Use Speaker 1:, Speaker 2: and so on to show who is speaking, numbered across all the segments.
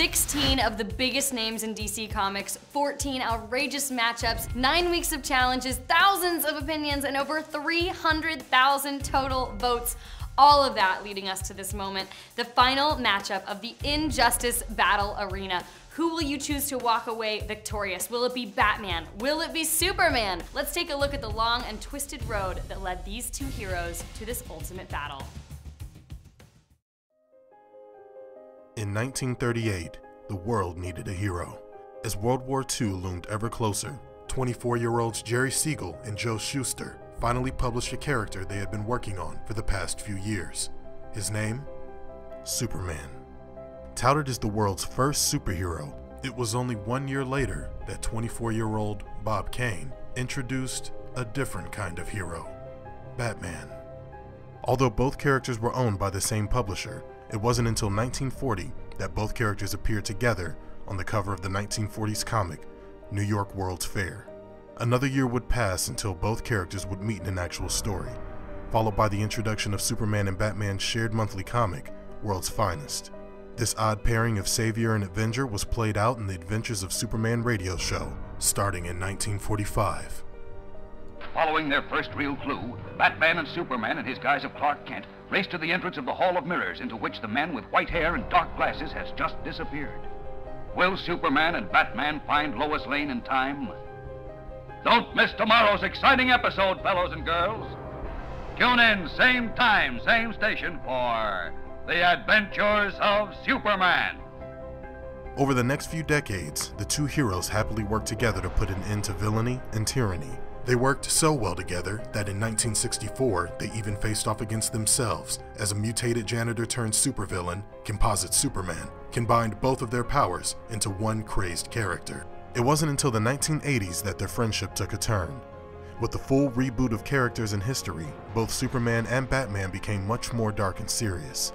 Speaker 1: 16 of the biggest names in DC Comics, 14 outrageous matchups, 9 weeks of challenges, thousands of opinions, and over 300,000 total votes. All of that leading us to this moment, the final matchup of the Injustice Battle Arena. Who will you choose to walk away victorious? Will it be Batman? Will it be Superman? Let's take a look at the long and twisted road that led these two heroes to this ultimate battle.
Speaker 2: In 1938, the world needed a hero. As World War II loomed ever closer, 24-year-olds Jerry Siegel and Joe Shuster finally published a character they had been working on for the past few years. His name? Superman. Touted as the world's first superhero, it was only 1 year later that 24-year-old Bob Kane introduced a different kind of hero, Batman. Although both characters were owned by the same publisher, it wasn't until 1940 that both characters appeared together on the cover of the 1940s comic, New York World's Fair. Another year would pass until both characters would meet in an actual story, followed by the introduction of Superman and Batman's shared monthly comic, World's Finest. This odd pairing of savior and avenger was played out in the Adventures of Superman radio show, starting in 1945.
Speaker 3: Following their first real clue, Batman and Superman in his guise of Clark Kent raced to the entrance of the Hall of Mirrors, into which the man with white hair and dark glasses has just disappeared. Will Superman and Batman find Lois Lane in time? Don't miss tomorrow's exciting episode, fellows and girls. Tune in, same time, same station for The Adventures of Superman.
Speaker 2: Over the next few decades, the two heroes happily worked together to put an end to villainy and tyranny. They worked so well together that in 1964, they even faced off against themselves as a mutated janitor turned supervillain, Composite Superman, combined both of their powers into one crazed character. It wasn't until the 1980s that their friendship took a turn. With the full reboot of characters in history, both Superman and Batman became much more dark and serious.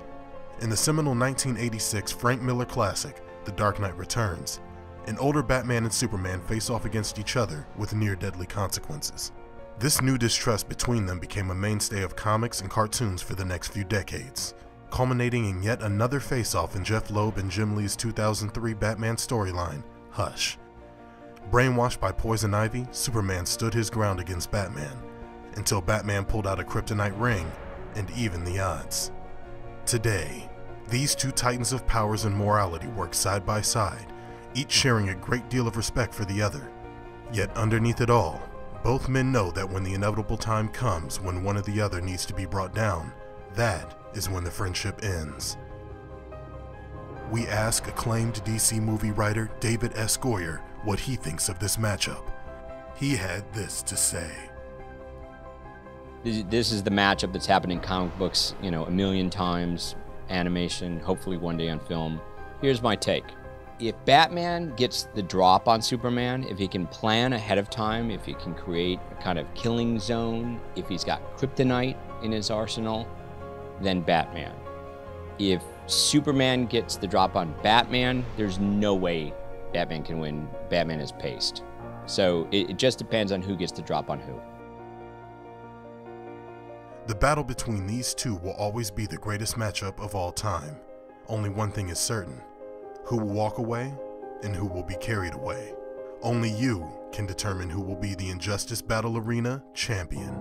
Speaker 2: In the seminal 1986 Frank Miller classic, The Dark Knight Returns, an older Batman and Superman face off against each other with near-deadly consequences. This new distrust between them became a mainstay of comics and cartoons for the next few decades, culminating in yet another face-off in Jeff Loeb and Jim Lee's 2003 Batman storyline, Hush. Brainwashed by Poison Ivy, Superman stood his ground against Batman, until Batman pulled out a kryptonite ring and evened the odds. Today, these two titans of powers and morality work side by side, each sharing a great deal of respect for the other. Yet underneath it all, both men know that when the inevitable time comes when one or the other needs to be brought down, that is when the friendship ends. We ask acclaimed DC movie writer David S. Goyer what he thinks of this matchup. He had this to say.
Speaker 4: This is the matchup that's happened in comic books, a million times, animation, hopefully one day on film. Here's my take. If Batman gets the drop on Superman, if he can plan ahead of time, if he can create a kind of killing zone, if he's got kryptonite in his arsenal, then Batman. If Superman gets the drop on Batman, there's no way Batman can win. Batman is paced. So it just depends on who gets the drop on who.
Speaker 2: The battle between these two will always be the greatest matchup of all time. Only one thing is certain: who will walk away and who will be carried away. Only you can determine who will be the Injustice Battle Arena champion.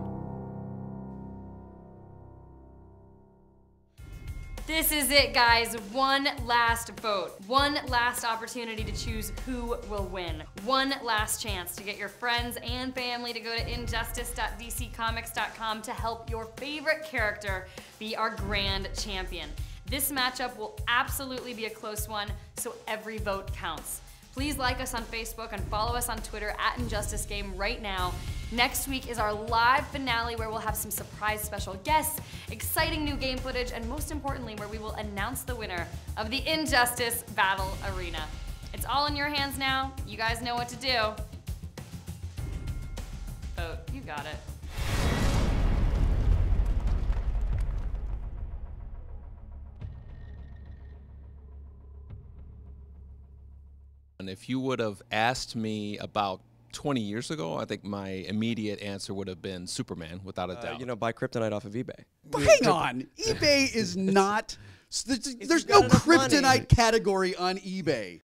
Speaker 1: This is it, guys. One last vote. One last opportunity to choose who will win. One last chance to get your friends and family to go to injustice.dccomics.com to help your favorite character be our grand champion. This matchup will absolutely be a close one, so every vote counts. Please like us on Facebook and follow us on Twitter @InjusticeGame right now. Next week is our live finale where we'll have some surprise special guests, exciting new game footage, and most importantly, where we will announce the winner of the Injustice Battle Arena. It's all in your hands now. You guys know what to do. Vote. You got it.
Speaker 5: And if you would have asked me about 20 years ago, I think my immediate answer would have been Superman, without a doubt.
Speaker 6: Buy kryptonite off of eBay.
Speaker 7: Hang on. eBay is not
Speaker 6: There's no kryptonite category on eBay.